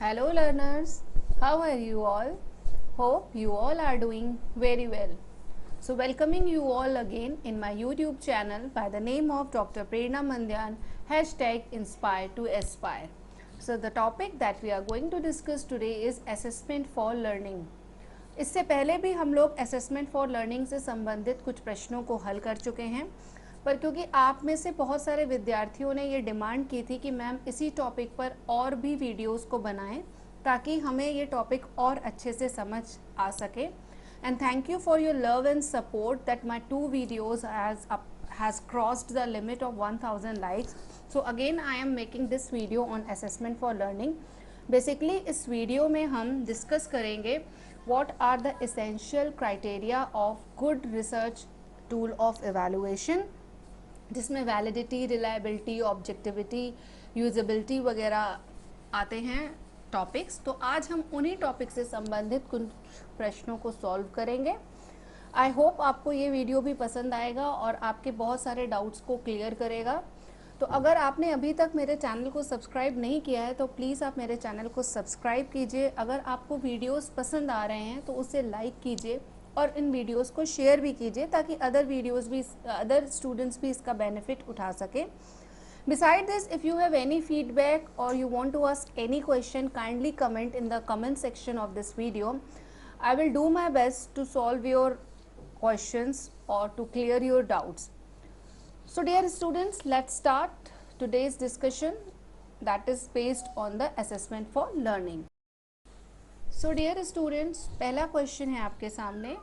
Hello learners, how are you all? Hope you all are doing very well. So welcoming you all again in my YouTube channel by the name of Dr. Prerna Mandyan, #Inspire to Aspire. So the topic that we are going to discuss today is assessment for learning. इससे पहले भी हम लोग assessment for learning से संबंधित कुछ प्रश्नों को हल कर चुके हैं, पर क्योंकि आप में से बहुत सारे विद्यार्थियों ने ये डिमांड की थी कि मैम इसी टॉपिक पर और भी वीडियोस को बनाएं ताकि हमें ये टॉपिक और अच्छे से समझ आ सके. And thank you for your love and support that my 2 videos has crossed the limit of 1000 likes. So again I am making this video on assessment for learning. Basically इस वीडियो में हम discuss करेंगे what are the essential criteria of good research tool of evaluation, जिसमें validity, reliability, objectivity, usability वगैरह आते हैं topics. तो आज हम उन्हीं टॉपिक से संबंधित कुछ प्रश्नों को सॉल्व करेंगे. आई होप आपको ये वीडियो भी पसंद आएगा और आपके बहुत सारे डाउट्स को क्लियर करेगा. तो अगर आपने अभी तक मेरे चैनल को सब्सक्राइब नहीं किया है तो प्लीज़ आप मेरे चैनल को सब्सक्राइब कीजिए. अगर आपको वीडियोस पसंद आ रहे हैं तो उसे लाइक कीजिए और इन वीडियोस को शेयर भी कीजिए ताकि अदर स्टूडेंट्स भी इसका बेनिफिट उठा सकें. Beside this, if you have any feedback or you want to ask any question, kindly comment in the comment section of this video. I will do my best to solve your questions or to clear your doubts. So dear students, let's start today's discussion that is based on the assessment for learning. So dear students, पहला question है आपके सामने.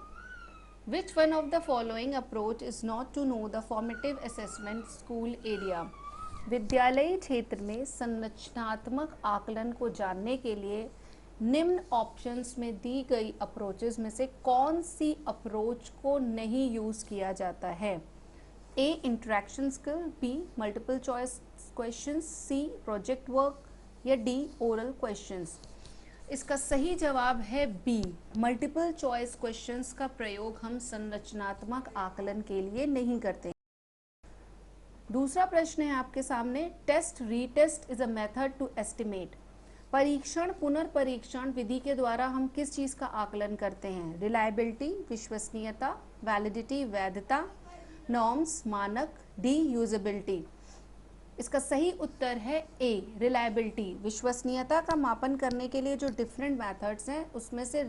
Which one of the following approach is not to know the formative assessment school area? विद्यालयी क्षेत्र में संरचनात्मक आकलन को जानने के लिए निम्न ऑप्शंस में दी गई अप्रोचेस में से कौन सी अप्रोच को नहीं यूज़ किया जाता है? A interaction skill, b multiple choice questions, c project work या डी ओरल क्वेश्चंस. इसका सही जवाब है बी, मल्टीपल चॉइस क्वेश्चंस का प्रयोग हम संरचनात्मक आकलन के लिए नहीं करते. दूसरा प्रश्न है आपके सामने. Test retest is a method to estimate. परीक्षण पुनर्परीक्षण विधि के द्वारा हम किस चीज़ का आकलन करते हैं? रिलायबिलिटी, विश्वसनीयता, वैलिडिटी, वैधता, नॉर्म्स, मानक, डी यूजेबिलिटी. इसका सही उत्तर है ए, रिलायबिलिटी. विश्वसनीयता का मापन करने के लिए जो डिफरेंट मेथड्स हैं उसमें से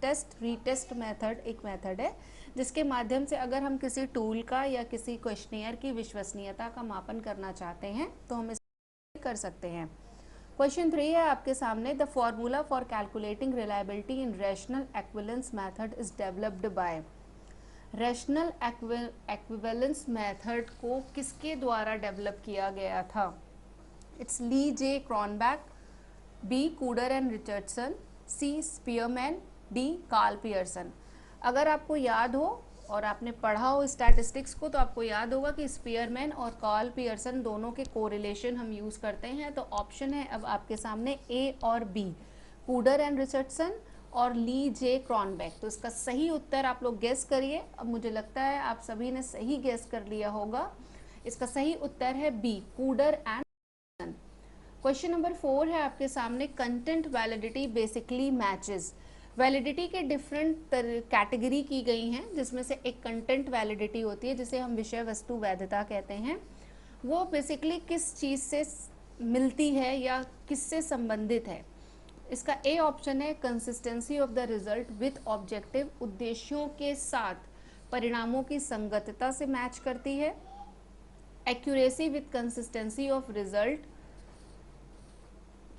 टेस्ट रीटेस्ट मेथड एक मेथड है जिसके माध्यम से अगर हम किसी टूल का या किसी क्वेश्चनियर की विश्वसनीयता का मापन करना चाहते हैं तो हम इसे कर सकते हैं. क्वेश्चन 3 है आपके सामने. The formula for calculating reliability in rational equivalence method is developed by. Rational equivalence method को किसके द्वारा डेवलप किया गया था? It's Lee J Cronbach, B Kuder and Richardson, C Spearman, D Karl Pearson. अगर आपको याद हो और आपने पढ़ा हो स्टैटिस्टिक्स को तो आपको याद होगा कि स्पीयरमैन और कार्ल पियर्सन दोनों के कोरिलेशन हम यूज़ करते हैं. तो ऑप्शन है अब आपके सामने ए और बी, कूडर एंड रिचर्डसन और ली जे क्रॉनबैक. तो इसका सही उत्तर आप लोग गेस करिए. अब मुझे लगता है आप सभी ने सही गेस कर लिया होगा. इसका सही उत्तर है B, Kuder and. Question number 4 है आपके सामने. Content validity basically matches. Validity के डिफरेंट कैटेगरी की गई हैं जिसमें से एक कंटेंट वैलिडिटी होती है जिसे हम विषय वस्तु वैधता कहते हैं. वो बेसिकली किस चीज़ से मिलती है या किससे संबंधित है? इसका ए ऑप्शन है consistency of the result with objective. उद्देश्यों के साथ परिणामों की संगतता से मैच करती है. Accuracy with consistency of result.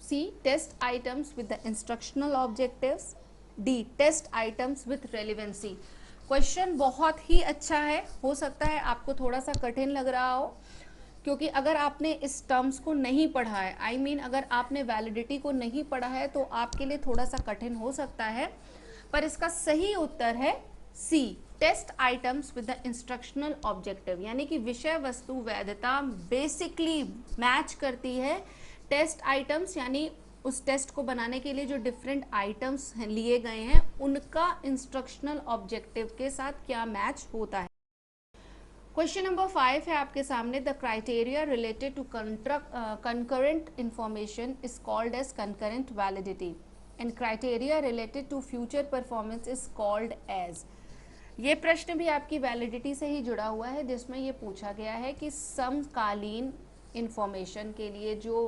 C test items with the instructional objectives. D test items with relevancy. Question बहुत ही अच्छा है. हो सकता है आपको थोड़ा सा कठिन लग रहा हो क्योंकि अगर आपने इस टर्म्स को नहीं पढ़ा है, आई मीन अगर आपने वैलिडिटी को नहीं पढ़ा है तो आपके लिए थोड़ा सा कठिन हो सकता है. पर इसका सही उत्तर है c, test items with the instructional objective. यानी कि विषय वस्तु वैधता बेसिकली मैच करती है टेस्ट आइटम्स, यानी उस टेस्ट को बनाने के लिए जो डिफरेंट आइटम्स लिए गए हैं उनका इंस्ट्रक्शनल ऑब्जेक्टिव के साथ क्या मैच होता है. क्वेश्चन नंबर 5 है आपके सामने, the criteria related to concurrent information is called as concurrent validity and criteria related to future performance is called as। ये प्रश्न भी आपकी वैलिडिटी से ही जुड़ा हुआ है, जिसमें ये पूछा गया है कि समकालीन इंफॉर्मेशन के लिए जो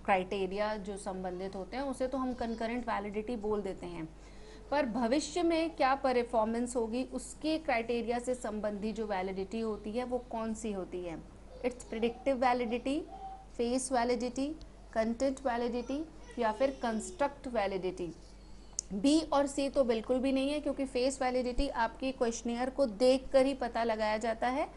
क्राइटेरिया जो संबंधित होते हैं उसे तो हम कंकरेंट वैलिडिटी बोल देते हैं, पर भविष्य में क्या परफॉर्मेंस होगी उसके क्राइटेरिया से संबंधी जो वैलिडिटी होती है वो कौन सी होती है। It's predictive validity, face validity, content validity या फिर कंस्ट्रक्ट वैलिडिटी। बी और सी तो बिल्कुल भी नहीं है, क्योंकि फेस वैलिडिटी आपके क्वेश्चनियर को देखकर ही पता लगाया जाता है।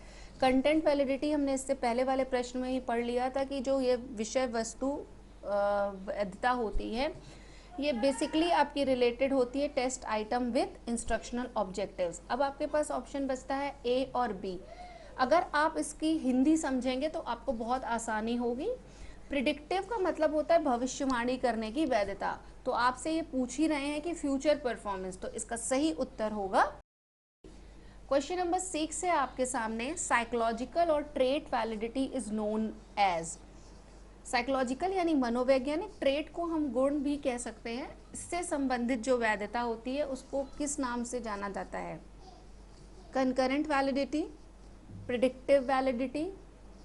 कंटेंट वैलिडिटी हमने इससे पहले वाले प्रश्न में ही पढ़ लिया था कि जो ये विषय वस्तु वैधता होती है ये बेसिकली आपकी रिलेटेड होती है test item with instructional objectives. अब आपके पास ऑप्शन बचता है ए और बी। अगर आप इसकी हिंदी समझेंगे तो आपको बहुत आसानी होगी। प्रिडिक्टिव का मतलब होता है भविष्यवाणी करने की वैधता, तो आपसे ये पूछ ही रहे हैं कि फ्यूचर परफॉर्मेंस, तो इसका सही उत्तर होगा। क्वेश्चन नंबर 6 है आपके सामने, साइकोलॉजिकल और trait validity is known as. Psychological यानी मनोवैज्ञानिक, ट्रेट को हम गुण भी कह सकते हैं, इससे संबंधित जो वैधता होती है उसको किस नाम से जाना जाता है। Concurrent validity, predictive validity,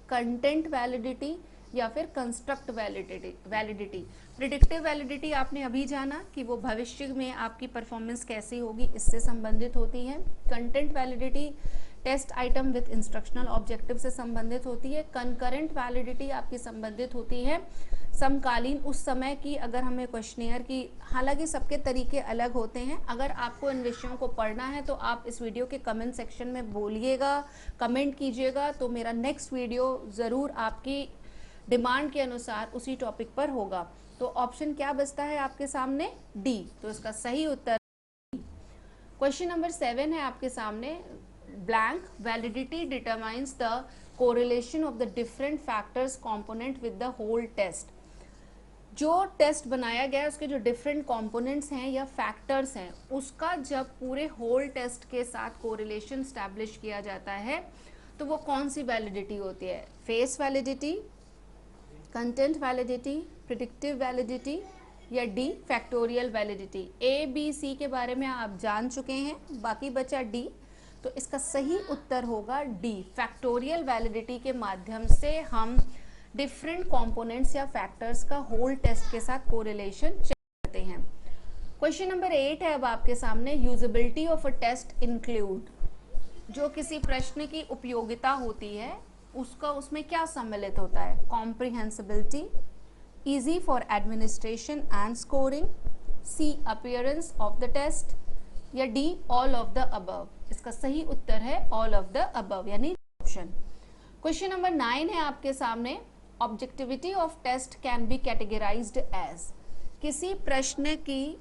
content validity या फिर कंस्ट्रक्ट वैलिडिटी। प्रिडिक्टिव वैलिडिटी आपने अभी जाना कि वो भविष्य में आपकी परफॉर्मेंस कैसी होगी, इससे संबंधित होती है। Content validity test item with instructional objective से संबंधित होती है। कंकरेंट वैलिडिटी आपकी संबंधित होती है समकालीन उस समय की, अगर हमें क्वेश्चनियर की, हालांकि सबके तरीके अलग होते हैं। अगर आपको इन विषयों को पढ़ना है तो आप इस वीडियो के कमेंट सेक्शन में बोलिएगा, कमेंट कीजिएगा, तो मेरा नेक्स्ट वीडियो ज़रूर आपकी डिमांड के अनुसार उसी टॉपिक पर होगा। तो ऑप्शन क्या बचता है आपके सामने, डी, तो इसका सही उत्तर। क्वेश्चन नंबर 7 है आपके सामने, blank validity determines the correlation of the different factors component with the whole test। जो टेस्ट बनाया गया है उसके जो डिफरेंट कंपोनेंट्स हैं या फैक्टर्स हैं उसका जब पूरे होल टेस्ट के साथ कोरिलेशन स्टैब्लिश किया जाता है तो वो कौन सी वैलिडिटी होती है। Face validity, content validity, predictive validity या d factorial validity. A B c के बारे में आप जान चुके हैं, बाकी बचा डी, तो इसका सही उत्तर होगा डी, फैक्टोरियल वैलिडिटी के माध्यम से हम डिफरेंट कंपोनेंट्स या फैक्टर्स का होल टेस्ट के साथ कोरिलेशन चेक करते हैं। क्वेश्चन नंबर 8 है अब आपके सामने, usability of a test include. जो किसी प्रश्न की उपयोगिता होती है उसका उसमें क्या सम्मिलित होता है। Comprehensibility, easy for administration and scoring, c appearance of the test या d all of the above. इसका सही उत्तर है ऑल ऑफ द अबव यानी ऑप्शन। क्वेश्चन नंबर 9 है आपके सामने, objectivity of test can be categorized as. किसी प्रश्न की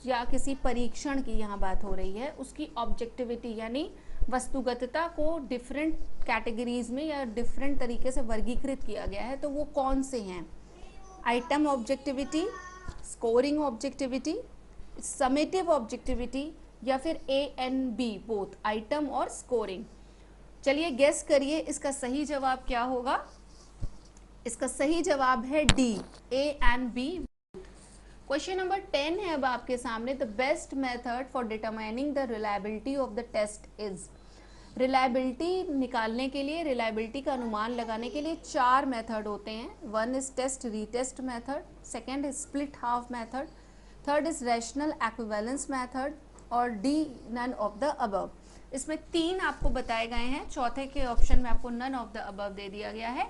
या किसी परीक्षण की यहाँ बात हो रही है, उसकी ऑब्जेक्टिविटी यानी वस्तुगतता को डिफरेंट कैटेगरीज में या डिफरेंट तरीके से वर्गीकृत किया गया है, तो वो कौन से हैं। Item objectivity, scoring objectivity, summative objectivity या फिर A and B both, item और स्कोरिंग। चलिए गेस करिए इसका सही जवाब क्या होगा। इसका सही जवाब है D, A and B. Question number 10 है अब आपके सामने, the best method for determining the reliability of the test is. Reliability निकालने के लिए, रिलायबिलिटी का अनुमान लगाने के लिए 4 मेथड होते हैं। 1 is test retest method, second is split half method, third is rational equivalence method और d none of the above. इसमें 3 आपको बताए गए हैं, चौथे के ऑप्शन में आपको नन ऑफ द अबव दे दिया गया है।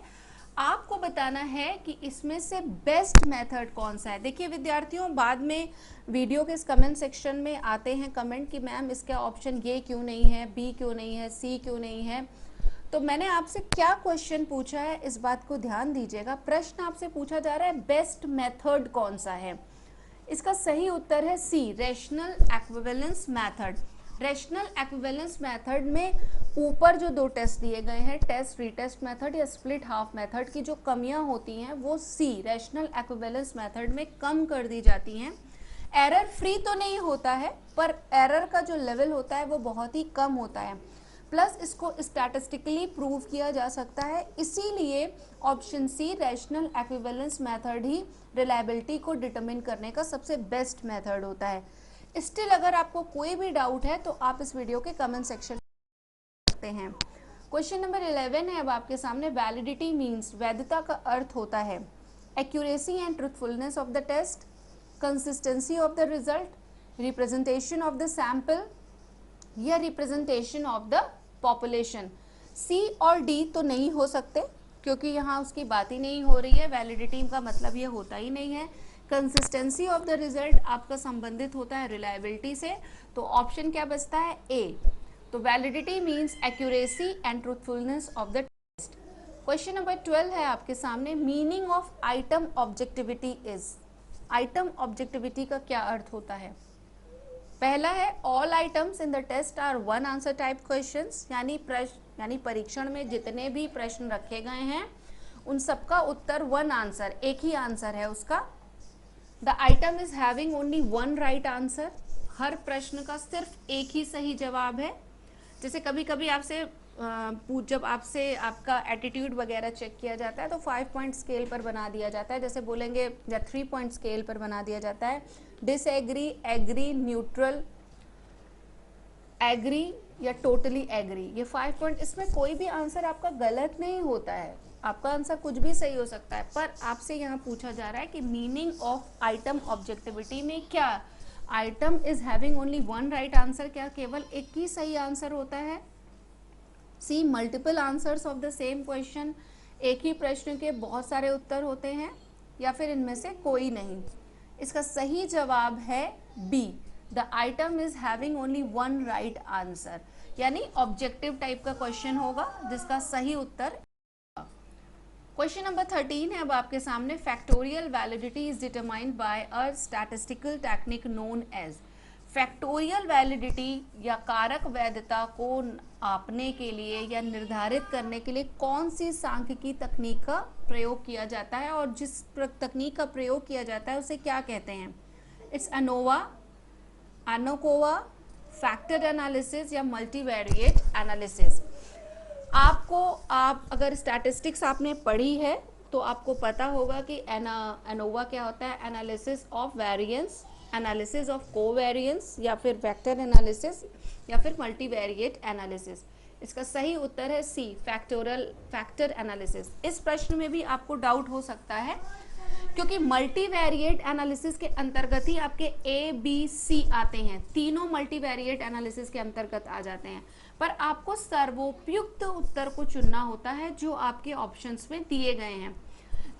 आपको बताना है कि इसमें से बेस्ट मेथड कौन सा है। देखिए विद्यार्थियों, बाद में वीडियो के इस कमेंट सेक्शन में आते हैं कमेंट कि मैम इसका ऑप्शन ये क्यों नहीं है, बी क्यों नहीं है, सी क्यों नहीं है। तो मैंने आपसे क्या क्वेश्चन पूछा है इस बात को ध्यान दीजिएगा। प्रश्न आपसे पूछा जा रहा है बेस्ट मेथड कौन सा है। इसका सही उत्तर है c, rational equivalence method. Rational equivalence method में ऊपर जो 2 टेस्ट दिए गए हैं, टेस्ट रीटेस्ट मेथड या स्प्लिट हाफ मेथड की जो कमियां होती हैं वो सी, रैशनल एक्विवेलेंस मेथड में कम कर दी जाती हैं। एरर फ्री तो नहीं होता है, पर एरर का जो लेवल होता है वो बहुत ही कम होता है। प्लस इसको स्टैटिस्टिकली प्रूव किया जा सकता है। इसीलिए option c rational equivalence method ही रिलायबिलिटी को डिटरमिन करने का सबसे बेस्ट मेथड होता है। स्टिल अगर आपको कोई भी डाउट है तो आप इस वीडियो के कमेंट सेक्शन में सकते हैं। क्वेश्चन नंबर 11 है अब आपके सामने। वैलिडिटी मीन्स, वैधता का अर्थ होता है accuracy and truthfulness of the test, consistency of the result, representation of the sample या representation of the population. C और डी तो नहीं हो सकते क्योंकि यहाँ उसकी बात ही नहीं हो रही है, वैलिडिटी का मतलब ये होता ही नहीं है। कंसिस्टेंसी ऑफ द रिजल्ट आपका संबंधित होता है रिलायबिलिटी से, तो ऑप्शन क्या बचता है? ए। तो validity means accuracy and truthfulness of the test. Question number 12 है आपके सामने। Meaning of item objectivity is, item objectivity का क्या अर्थ होता है? पहला है all items in the test are one answer type questions, यानी परीक्षण में जितने भी प्रश्न रखे गए हैं उन सबका उत्तर वन आंसर, एक ही आंसर है उसका। The item is having only one right answer, हर प्रश्न का सिर्फ एक ही सही जवाब है। जैसे कभी कभी आपसे जब आपसे आपका एटीट्यूड वगैरह चेक किया जाता है तो 5 पॉइंट स्केल पर बना दिया जाता है, जैसे बोलेंगे, या 3 पॉइंट स्केल पर बना दिया जाता है, डिसएग्री, एग्री, न्यूट्रल, एग्री या टोटली एग्री। ये 5 पॉइंट, इसमें कोई भी आंसर आपका गलत नहीं होता है, आपका आंसर कुछ भी सही हो सकता है। पर आपसे यहाँ पूछा जा रहा है कि मीनिंग ऑफ आइटम ऑब्जेक्टिविटी में क्या item is having only one right answer, क्या केवल एक ही सही आंसर होता है? C multiple answers of the same question, एक ही प्रश्न के बहुत सारे उत्तर होते हैं, या फिर इनमें से कोई नहीं। इसका सही जवाब है B, the item is having only one right answer, यानी ऑब्जेक्टिव टाइप का क्वेश्चन होगा जिसका सही उत्तर। क्वेश्चन नंबर 13 है अब आपके सामने। Factorial validity is determined by a statistical technique known as. फैक्टोरियल वैलिडिटी या कारक वैधता को नापने के लिए या निर्धारित करने के लिए कौन सी सांख्यिकी तकनीक का प्रयोग किया जाता है, और जिस तकनीक का प्रयोग किया जाता है उसे क्या कहते हैं? इट्स अनोवा, एनोकोवा, फैक्टर एनालिसिस या मल्टीवेरिएट एनालिसिस। आप अगर स्टैटिस्टिक्स आपने पढ़ी है तो आपको पता होगा कि एनोवा क्या होता है, analysis of variance, analysis of covariance, या फिर वेक्टर एनालिसिस, या फिर मल्टीवेरिएट एनालिसिस। इसका सही उत्तर है सी, फैक्टर एनालिसिस। इस प्रश्न में भी आपको डाउट हो सकता है क्योंकि मल्टीवेरिएट एनालिसिस के अंतर्गत ही आपके ए बी सी आते हैं, तीनों मल्टीवेरिएट एनालिसिस के अंतर्गत आ जाते हैं। पर आपको सर्वोपयुक्त उत्तर को चुनना होता है जो आपके ऑप्शंस में दिए गए हैं।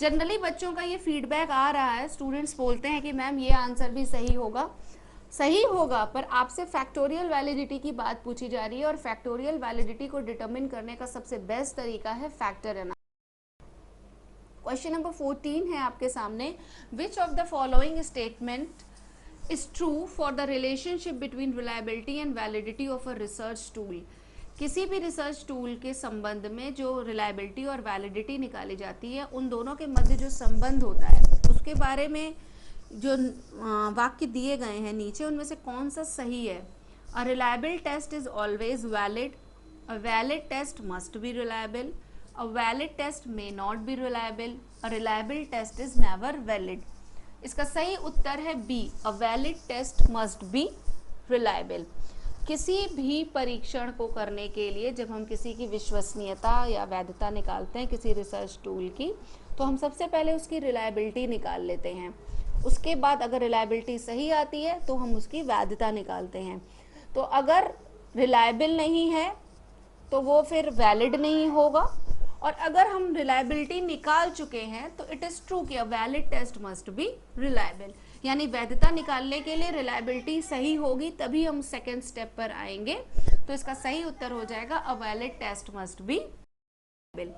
जनरली बच्चों का ये फीडबैक आ रहा है, स्टूडेंट्स बोलते हैं कि मैम ये आंसर भी सही होगा, पर आपसे फैक्टोरियल वैलिडिटी की बात पूछी जा रही है, और फैक्टोरियल वैलिडिटी को डिटरमिन करने का सबसे बेस्ट तरीका है फैक्टर एनालिसिस। क्वेश्चन नंबर 14 है आपके सामने। Which of the following statement is true for the relationship between reliability and validity of a research tool। किसी भी रिसर्च टूल के संबंध में जो रिलायबिलिटी और वैलिडिटी निकाली जाती है, उन दोनों के मध्य जो संबंध होता है उसके बारे में जो वाक्य दिए गए हैं नीचे, उनमें से कौन सा सही है? A reliable test is always valid, a valid test must be reliable, a valid test may not be reliable, a reliable test is never valid. इसका सही उत्तर है B, a valid test must be reliable. किसी भी परीक्षण को करने के लिए जब हम किसी की विश्वसनीयता या वैधता निकालते हैं किसी रिसर्च टूल की, तो हम सबसे पहले उसकी रिलायबिलिटी निकाल लेते हैं। उसके बाद अगर रिलायबिलिटी सही आती है तो हम उसकी वैधता निकालते हैं। तो अगर रिलायबल नहीं है तो वो फिर वैलिड नहीं होगा, और अगर हम रिलायबिलिटी निकाल चुके हैं तो इट इज़ ट्रू कि a valid test must be reliable, यानी वैधता निकालने के लिए रिलायबिलिटी सही होगी तभी हम सेकेंड स्टेप पर आएंगे। तो इसका सही उत्तर हो जाएगा a valid test must be reliable.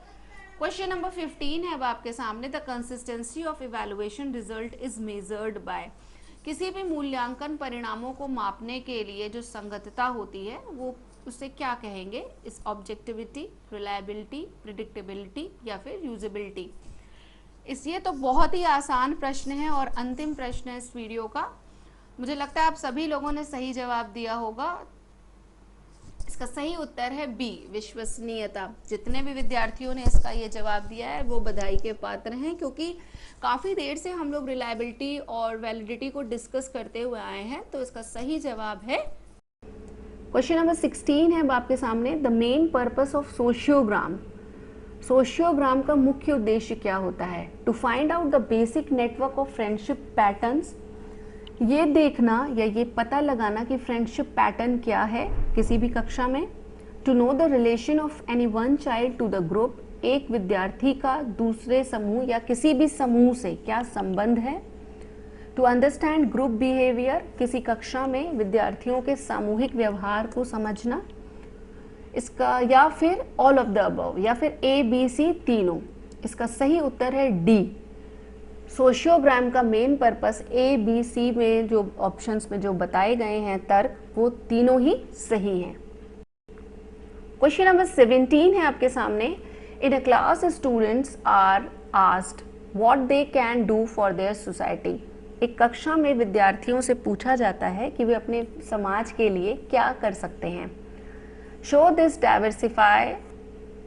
Question number 15 है अब आपके सामने। The consistency of evaluation result is measured by. किसी भी मूल्यांकन परिणामों को मापने के लिए जो संगतता होती है वो उसे क्या कहेंगे? इस ऑब्जेक्टिविटी, रिलायबिलिटी, प्रिडिक्टेबिलिटी या फिर यूजेबिलिटी। ये तो बहुत ही आसान प्रश्न है और अंतिम प्रश्न है इस वीडियो का। मुझे लगता है आप सभी लोगों ने सही जवाब दिया होगा। इसका सही उत्तर है बी, विश्वसनीयता। जितने भी विद्यार्थियों ने इसका ये जवाब दिया है वो बधाई के पात्र हैं, क्योंकि काफ़ी देर से हम लोग रिलायबिलिटी और वैलिडिटी को डिस्कस करते हुए आए हैं। तो इसका सही जवाब है। क्वेश्चन नंबर 16 है अब आपके सामने, the main purpose of sociogram. Sociogram का मुख्य उद्देश्य क्या होता है? To find out the basic network of friendship patterns, ये देखना या ये पता लगाना कि फ्रेंडशिप पैटर्न क्या है किसी भी कक्षा में। To know the relation of any one child to the group, एक विद्यार्थी का दूसरे समूह या किसी भी समूह से क्या संबंध है। टू अंडरस्टैंड ग्रुप बिहेवियर, किसी कक्षा में विद्यार्थियों के सामूहिक व्यवहार को समझना। इसका या फिर ऑल ऑफ द अबव, या फिर ए बी सी तीनों। इसका सही उत्तर है डी। सोशियोग्राम का main purpose A B C में जो ऑप्शंस में जो बताए गए हैं तर्क, वो तीनों ही सही हैं। क्वेश्चन नंबर 17 है आपके सामने, in a class students are asked what they can do for their society. एक कक्षा में विद्यार्थियों से पूछा जाता है कि वे अपने समाज के लिए क्या कर सकते हैं। Show this diversify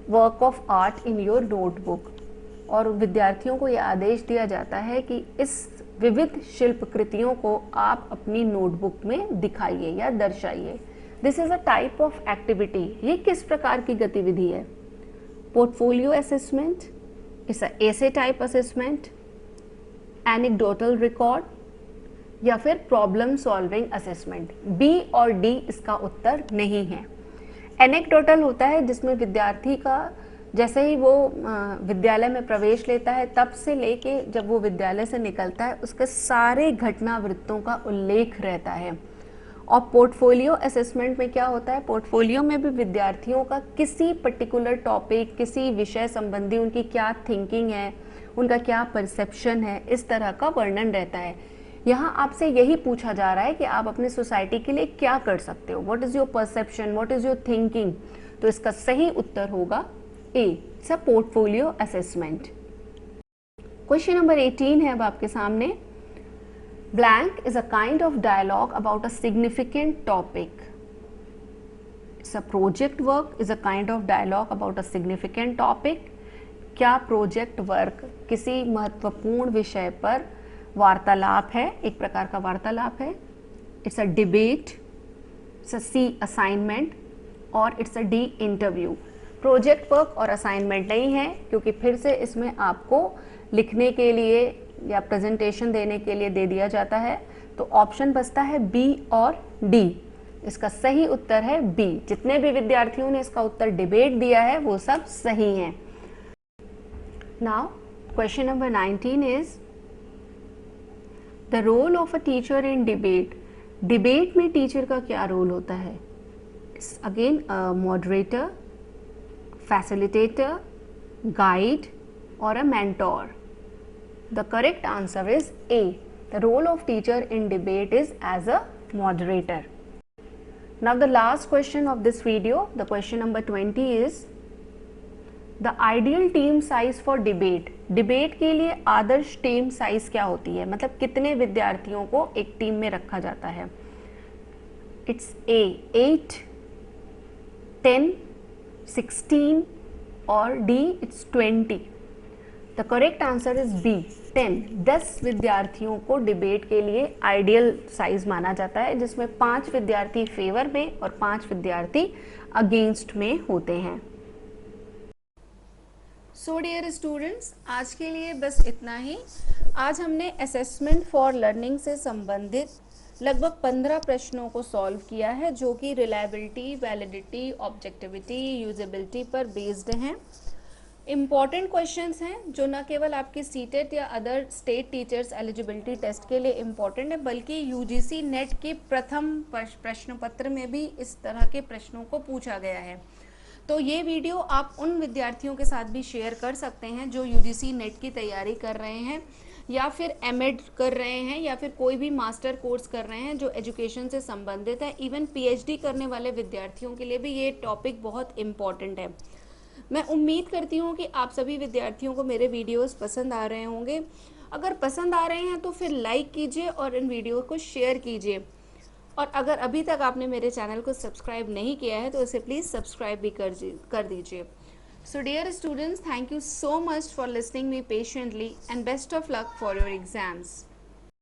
work of art in your notebook, और विद्यार्थियों को यह आदेश दिया जाता है कि इस विविध शिल्प कृतियों को आप अपनी नोटबुक में दिखाइए या दर्शाइए। This is a type of activity, ये किस प्रकार की गतिविधि है? Portfolio assessment, it's a essay type assessment, anecdotal record, या फिर प्रॉब्लम सॉल्विंग असेसमेंट। बी और डी इसका उत्तर नहीं है। एनेक्डोटल होता है जिसमें विद्यार्थी का जैसे ही वो विद्यालय में प्रवेश लेता है तब से लेके जब वो विद्यालय से निकलता है उसके सारे घटनावृत्तों का उल्लेख रहता है। और पोर्टफोलियो असेसमेंट में क्या होता है? पोर्टफोलियो में भी विद्यार्थियों का किसी पर्टिकुलर टॉपिक, किसी विषय संबंधी उनकी क्या थिंकिंग है, उनका क्या परसेप्शन है, इस तरह का वर्णन रहता है। यहाँ आपसे यही पूछा जा रहा है कि आप अपने सोसाइटी के लिए क्या कर सकते हो, what is your perception, what is your thinking. तो इसका सही उत्तर होगा a, it's a portfolio assessment. Question number 18 है अब आपके सामने, blank is a kind of dialogue about a significant topic. It's a project work is a kind of dialogue about a significant topic. क्या प्रोजेक्ट वर्क किसी महत्वपूर्ण विषय पर वार्तालाप है, एक प्रकार का वार्तालाप है? It's a debate, it's a c assignment, और it's a d interview. Project work और असाइनमेंट नहीं है, क्योंकि फिर से इसमें आपको लिखने के लिए या प्रेजेंटेशन देने के लिए दे दिया जाता है। तो ऑप्शन बचता है बी और डी। इसका सही उत्तर है बी। जितने भी विद्यार्थियों ने इसका उत्तर डिबेट दिया है वो सब सही हैं। Now question number 19 is the role of a teacher in debate. Debate में टीचर का क्या रोल होता है? Again moderator, facilitator, guide, or a mentor. The correct answer is A. The role of teacher in debate is as a moderator. Now the last question of this video, the question number 20 is the ideal team size for debate. Debate के लिए आदर्श team size क्या होती है, मतलब कितने विद्यार्थियों को एक टीम में रखा जाता है? It's A 8, 10, 16 और D it's 20. The correct answer is B 10. 10 विद्यार्थियों को डिबेट के लिए आइडियल साइज माना जाता है, जिसमें 5 विद्यार्थी फेवर में और 5 विद्यार्थी अगेंस्ट में होते हैं। सो डियर स्टूडेंट्स, आज के लिए बस इतना ही। आज हमने असेसमेंट फॉर लर्निंग से संबंधित लगभग 15 प्रश्नों को सॉल्व किया है, जो कि रिलायबिलिटी, वैलिडिटी, ऑब्जेक्टिविटी, यूजेबिलिटी पर बेस्ड हैं। इम्पॉर्टेंट क्वेश्चंस हैं जो न केवल आपके सीटेट या other state teachers eligibility test के लिए इम्पॉर्टेंट है, बल्कि यूजीसी नेट के प्रथम प्रश्न पत्र में भी इस तरह के प्रश्नों को पूछा गया है। तो ये वीडियो आप उन विद्यार्थियों के साथ भी शेयर कर सकते हैं जो यूजीसी नेट की तैयारी कर रहे हैं, या फिर एमएड कर रहे हैं, या फिर कोई भी मास्टर कोर्स कर रहे हैं जो एजुकेशन से संबंधित है। इवन पीएचडी करने वाले विद्यार्थियों के लिए भी ये टॉपिक बहुत इम्पॉर्टेंट है। मैं उम्मीद करती हूँ कि आप सभी विद्यार्थियों को मेरे वीडियोस पसंद आ रहे होंगे। अगर पसंद आ रहे हैं तो फिर लाइक कीजिए और इन वीडियो को शेयर कीजिए। और अगर अभी तक आपने मेरे चैनल को सब्सक्राइब नहीं किया है तो इसे प्लीज़ सब्सक्राइब भी कर दीजिए. So dear students, thank you so much for listening me patiently and best of luck for your exams.